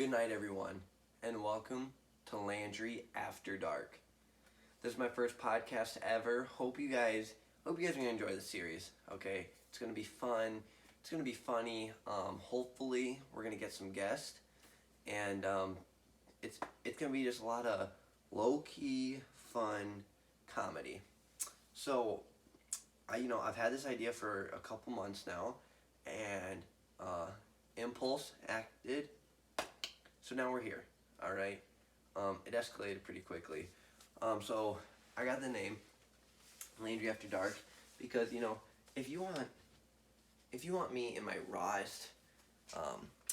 Good night, everyone, and welcome to Landry After Dark. This is my first podcast ever. Hope you guys are gonna enjoy the series. Okay, it's gonna be fun. It's gonna be funny. Hopefully, we're gonna get some guests, and it's gonna be just a lot of low key fun comedy. So, I've had this idea for a couple months now, and uh, Impulse acted. So now we're here. All right. It escalated pretty quickly. So I got the name Landry After Dark because if you want if you want me in my rawest,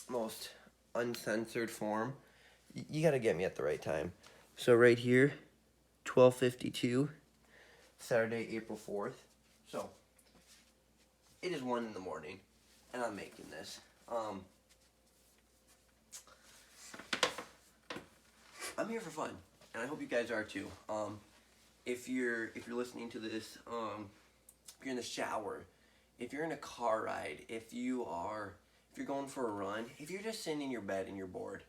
most uncensored form, you got to get me at the right time. So right here, 12:52, Saturday, April 4th. So it is 1 in the morning, and I'm making this. I'm here for fun, and I hope you guys are too. If you're listening to this, if you're in the shower, if you're in a car ride, if you're going for a run, if you're just sitting in your bed and you're bored,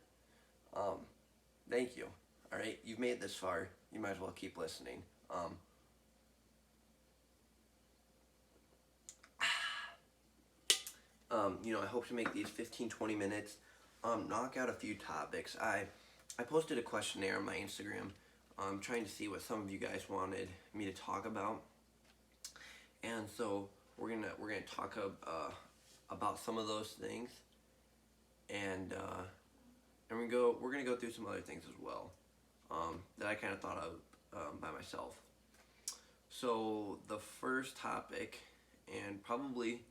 thank you. All right, you've made it this far. You might as well keep listening. I hope to make these 15, 20 minutes. Knock out a few topics. I posted a questionnaire on my Instagram, trying to see what some of you guys wanted me to talk about, and so we're gonna talk about some of those things, and we're gonna go through some other things as well, that I kind of thought of by myself. So the first topic, and probably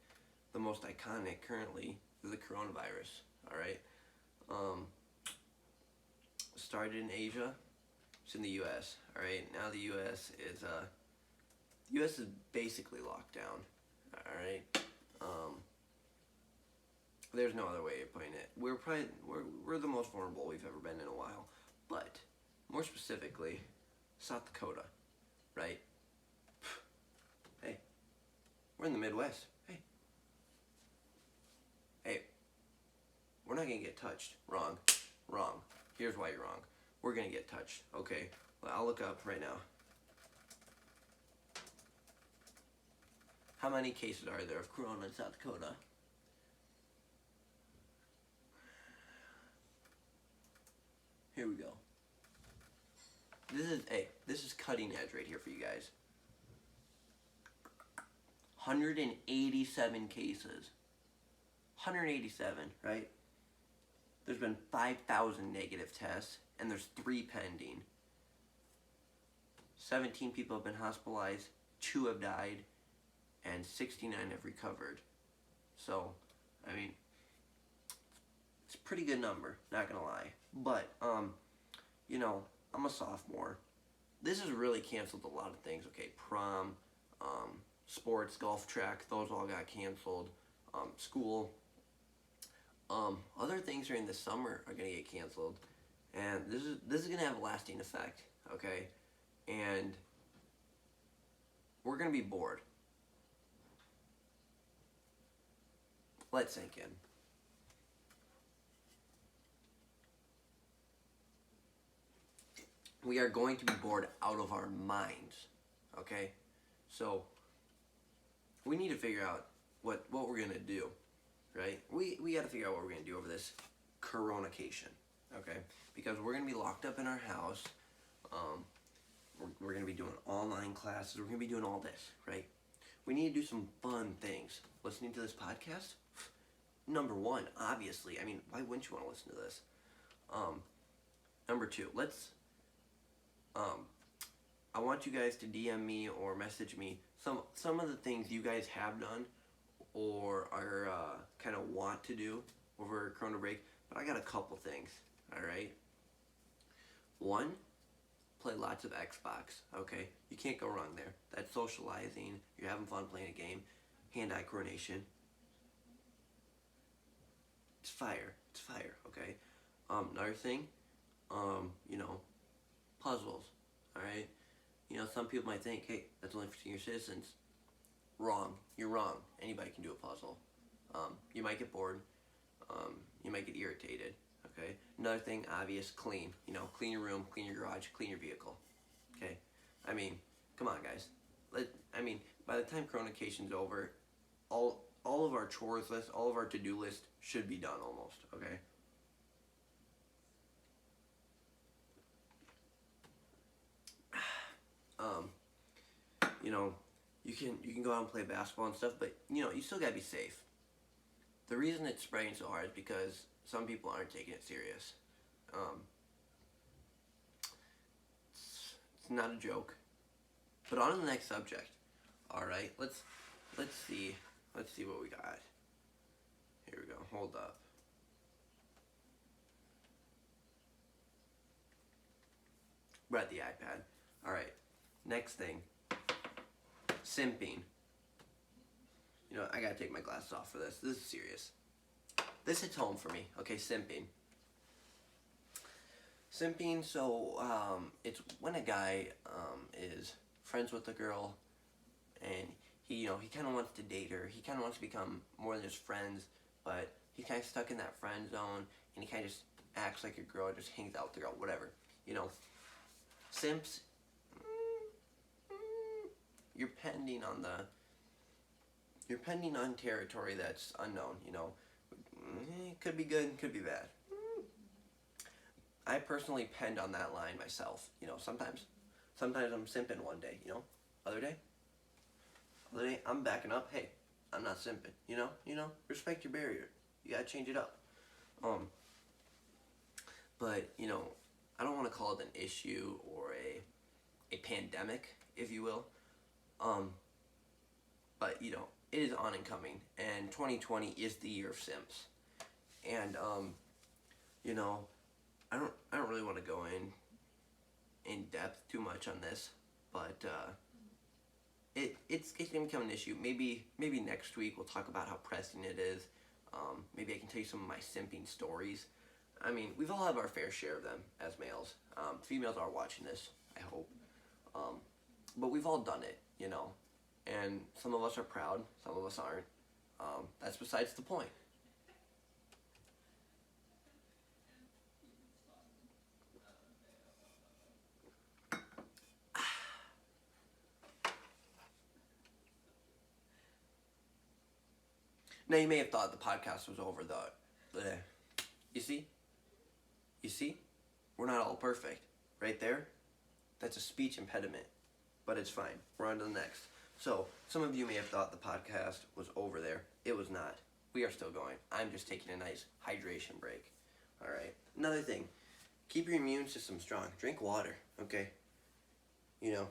the most iconic currently, is the coronavirus. All right. Started in Asia, it's in the U.S. All right, now the U.S. is basically locked down. All right, there's no other way of putting it. We're the most vulnerable we've ever been in a while, but more specifically, South Dakota, right? Hey, we're in the Midwest. Hey, we're not gonna get touched. Wrong. Here's why you're wrong. We're gonna get touched. Okay, well, I'll look up right now. How many cases are there of corona in South Dakota? Here we go. This is cutting edge right here for you guys. 187 cases. 187, right? There's been 5,000 negative tests, and there's 3 pending. 17 people have been hospitalized, 2 have died, and 69 have recovered. So, I mean, it's a pretty good number, not gonna lie. But, I'm a sophomore. This has really canceled a lot of things. Okay, prom, sports, golf track, those all got canceled. School. Other things during the summer are gonna get canceled, and this is gonna have a lasting effect. Okay, and we're gonna be bored. Let it sink in. We are going to be bored out of our minds. Okay, so we need to figure out what we're gonna do. Right? We got to figure out what we're going to do over this coronacation, okay? Because we're going to be locked up in our house. We're going to be doing online classes. We're going to be doing all this, right? We need to do some fun things. Listening to this podcast, number one, obviously. I mean, why wouldn't you want to listen to this? Number two, I want you guys to DM me or message me some of the things you guys have done or are kind of want to do over Corona break, but I got a couple things. All right. One, play lots of Xbox. Okay, you can't go wrong there. That's socializing. You're having fun playing a game. Hand-eye coordination. It's fire. Okay. Another thing, puzzles. All right. Some people might think, hey, that's only for senior citizens. Wrong. You're wrong. Anybody can do a puzzle. You might get bored. You might get irritated. Okay. Another thing, obvious, clean. You know, clean your room, clean your garage, clean your vehicle. Okay. I mean, come on, guys. By the time Chronication's over, all of our chores list, all of our to-do list should be done almost. Okay. Um, you know, you can go out and play basketball and stuff, but you know, you still gotta be safe. The reason it's spreading so hard is because some people aren't taking it serious. Um, it's not a joke. But on to the next subject. All right, let's see what we got. Here we go. Hold up. We're at the iPad. All right. Next thing. Simping. You know, I gotta take my glasses off for this. This is serious. This hits home for me. Okay, simping. Simping. So it's when a guy is friends with a girl, and he kind of wants to date her. He kind of wants to become more than just friends, but he's kind of stuck in that friend zone, and he kind of just acts like a girl, just hangs out with the girl, whatever. You know, simps. You're pending on territory that's unknown. You know, could be good, could be bad. I personally penned on that line myself. You know, sometimes I'm simping one day. You know, other day I'm backing up. Hey, I'm not simping. You know, respect your barrier. You gotta change it up. But you know, I don't want to call it an issue or a pandemic, if you will. But you know, it is on and coming, and 2020 is the year of simps. And you know, I don't really want to go in depth too much on this, but it's gonna become an issue. Maybe next week we'll talk about how pressing it is. Maybe I can tell you some of my simping stories. I mean, we've all had our fair share of them as males. Females are watching this, I hope. But we've all done it, you know. And some of us are proud, some of us aren't. That's besides the point. Now you may have thought the podcast was over, though. You see? You see? We're not all perfect. Right there? That's a speech impediment. But it's fine. We're on to the next. So, some of you may have thought the podcast was over there. It was not. We are still going. I'm just taking a nice hydration break. Alright? Another thing. Keep your immune system strong. Drink water, okay? You know,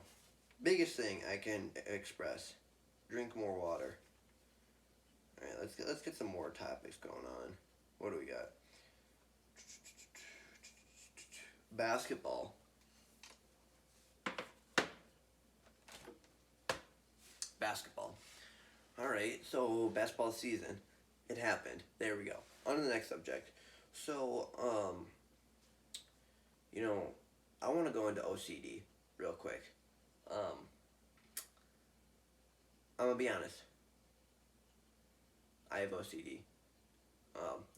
biggest thing I can express. Drink more water. Alright, let's get some more topics going on. What do we got? Basketball. Basketball. Alright, so basketball season. It happened. There we go. On to the next subject. So, you know, I want to go into OCD real quick. I'm going to be honest. I have OCD.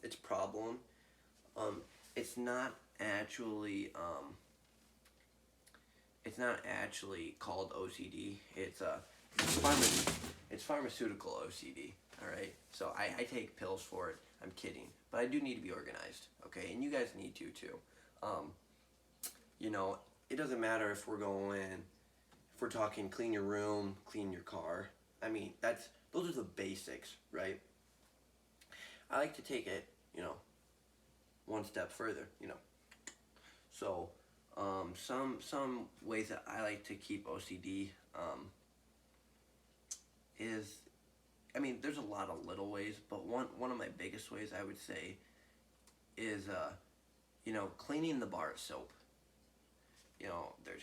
It's a problem. It's not actually called OCD. It's pharmaceutical OCD. All right. So I take pills for it. I'm kidding, but I do need to be organized. Okay, and you guys need to too. You know, it doesn't matter if we're talking clean your room, clean your car. I mean, those are the basics, right? I like to take it, you know, one step further, you know. So, some ways that I like to keep OCD is, I mean, there's a lot of little ways, but one of my biggest ways I would say is, you know, cleaning the bar of soap. You know, there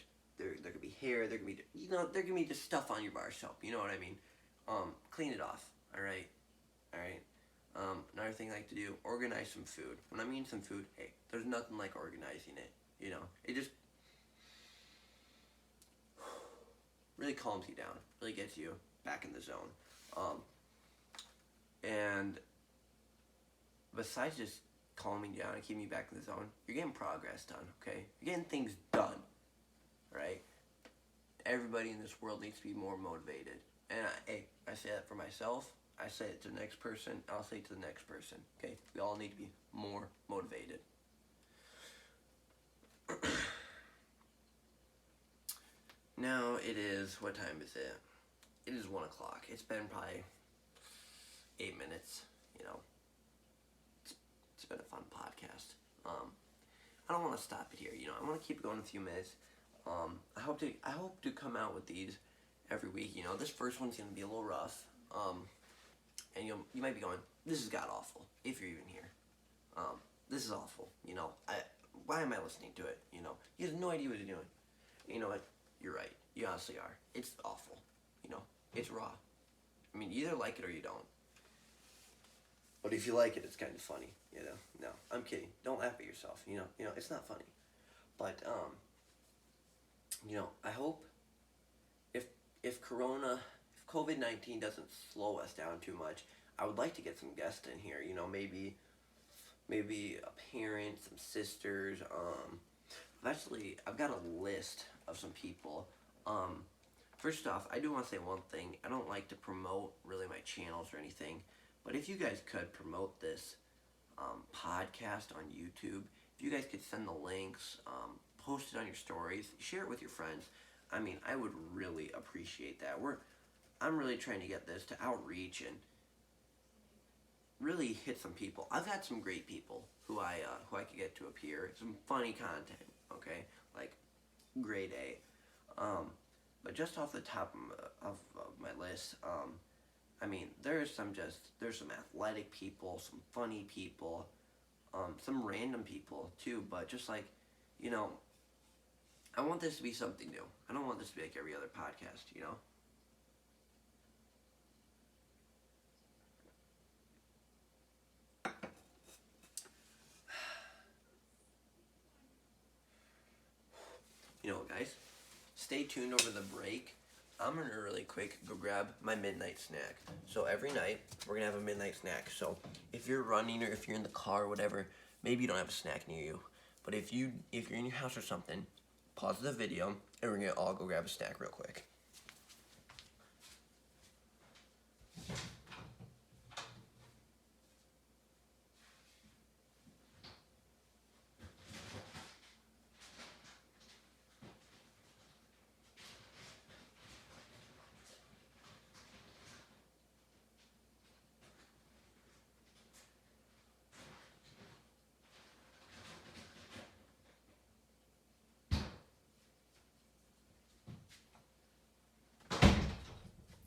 could be hair, there could be just stuff on your bar of soap. You know what I mean? Clean it off. All right. Another thing I like to do, organize some food. When I mean some food, hey, there's nothing like organizing it. You know, it just really calms you down, really gets you back in the zone. And besides just calm me down and keep me back in the zone, you're getting progress done, okay? You're getting things done, right? Everybody in this world needs to be more motivated. And I say that for myself. I say it to the next person. I'll say it to the next person, okay? We all need to be more motivated. Now it is, what time is it? It is 1 o'clock. It's been probably 8 minutes, you know. It's been a fun podcast. I don't want to stop it here, you know. I want to keep it going a few minutes. I hope to come out with these every week. You know, this first one's gonna be a little rough. And you might be going, this is god awful if you're even here. This is awful. You know, why am I listening to it? You know, you have no idea what you're doing. You know what? You're right. You honestly are. It's awful. You know, it's raw. I mean, you either like it or you don't. But if you like it, it's kind of funny. You know, no, I'm kidding. Don't laugh at yourself. You know, it's not funny. But you know, I hope if COVID-19 doesn't slow us down too much, I would like to get some guests in here. You know, maybe a parent, some sisters. I've got a list of some people. First off, I do want to say one thing. I don't like to promote really my channels or anything, but if you guys could promote this podcast on YouTube, if you guys could send the links, post it on your stories, share it with your friends. I mean, I would really appreciate that. I'm really trying to get this to outreach and really hit some people. I've had some great people who I could get to appear. Some funny content, okay, like grade A. But just off the top of my list, I mean, there's some athletic people, some funny people, some random people too. But just like, you know, I want this to be something new. I don't want this to be like every other podcast, you know? You know what, guys? Stay tuned over the break. I'm going to really quick go grab my midnight snack. So every night, we're going to have a midnight snack. So if you're running or if you're in the car or whatever, maybe you don't have a snack near you. But if you're in your house or something, pause the video, and we're going to all go grab a snack real quick.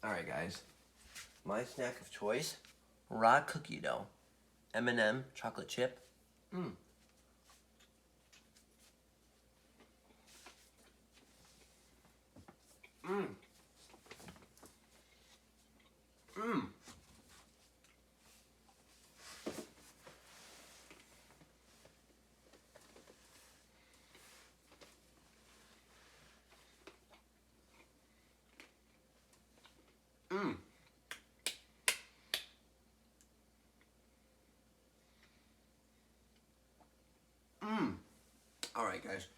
Alright guys, my snack of choice, raw cookie dough, M&M chocolate chip. Mmm. Mmm. Mmm. Mmm. Mmm. Alright guys,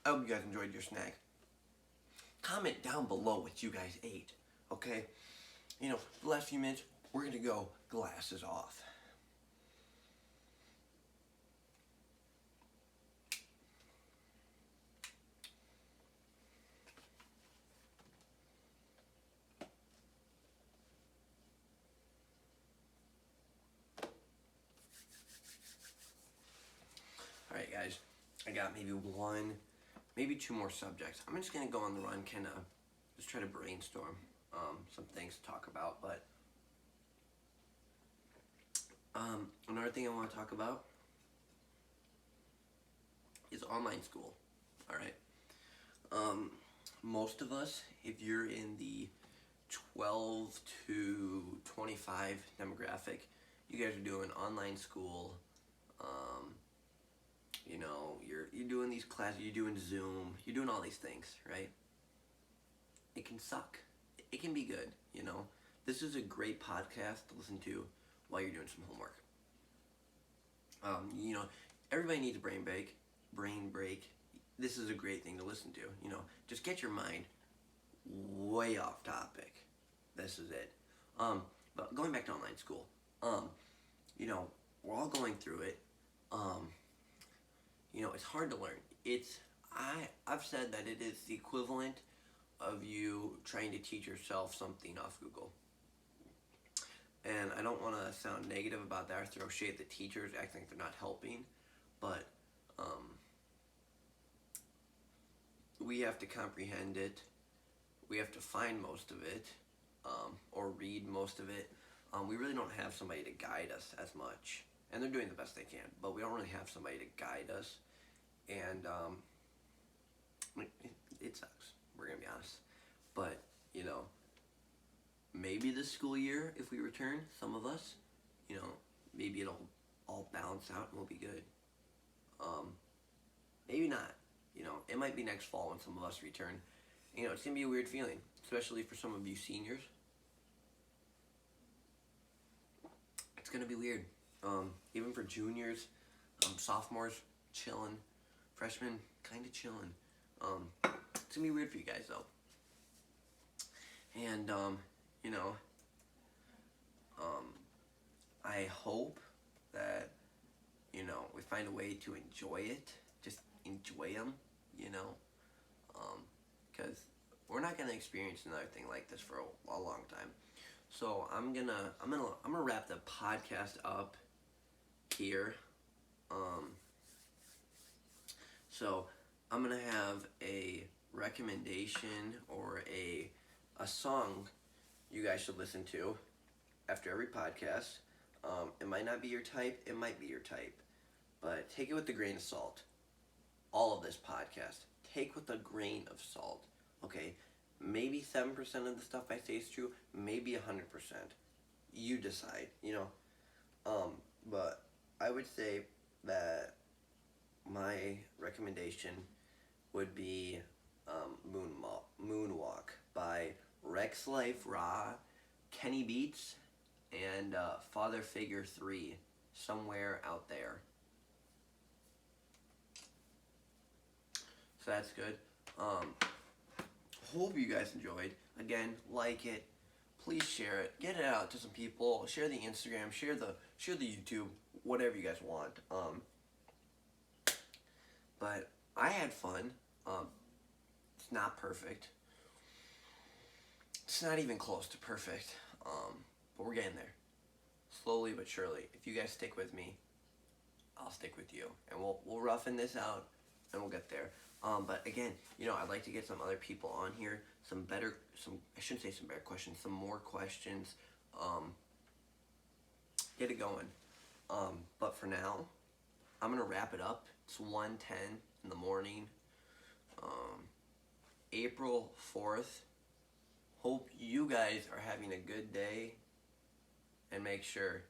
I hope you guys enjoyed your snack. Comment down below what you guys ate, okay? You know, the last few minutes, we're gonna go glasses off. Alright guys, I got maybe two more subjects. I'm just gonna go on the run, kinda just try to brainstorm some things to talk about, but another thing I want to talk about is online school. Alright. Most of us, if you're in the 12 to 25 demographic, you guys are doing online school. You know, you're doing these classes, you're doing Zoom, you're doing all these things, right? It can suck. It can be good, you know. This is a great podcast to listen to while you're doing some homework. You know, everybody needs a brain break. Brain break. This is a great thing to listen to. You know, just get your mind way off topic. This is it. But going back to online school, you know, we're all going through it. Um, you know, it's hard to learn. I've said that it is the equivalent of you trying to teach yourself something off Google. And I don't want to sound negative about that or throw shade at the teachers acting like they're not helping, but we have to comprehend it. We have to find most of it, or read most of it. We really don't have somebody to guide us as much, and they're doing the best they can. But we don't really have somebody to guide us, and it sucks. We're gonna be honest, but you know, maybe this school year, if we return, some of us, you know, maybe it'll all balance out and we'll be good. Maybe not. You know, it might be next fall when some of us return. You know, it's gonna be a weird feeling, especially for some of you seniors. It's gonna be weird. Even for juniors, sophomores, chilling, freshmen, kind of chilling. It's gonna be weird for you guys though. And you know, I hope that you know we find a way to enjoy it. Just enjoy them, you know, because we're not gonna experience another thing like this for a long time. So I'm gonna wrap the podcast up here. So I'm gonna have a recommendation or a song you guys should listen to after every podcast. It might not be your type, it might be your type, but take it with a grain of salt. All of this podcast, take with a grain of salt. Okay, maybe 7% of the stuff I say is true, maybe 100%. You decide, you know. But I would say that my recommendation would be Moonwalk by Rex Life Raw, Kenny Beats, and Father Figure 3, Somewhere Out There. So that's good. Hope you guys enjoyed. Again, like it. Please share it. Get it out to some people. Share the Instagram. Share the YouTube. Whatever you guys want. But I had fun. It's not perfect. It's not even close to perfect. But we're getting there. Slowly but surely. If you guys stick with me, I'll stick with you. And we'll roughen this out and we'll get there. But again, you know, I'd like to get some other people on here, I shouldn't say some better questions, some more questions, get it going. But for now, I'm going to wrap it up. It's 1:10 in the morning, April 4th. Hope you guys are having a good day, and make sure,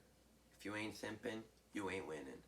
if you ain't simping, you ain't winning.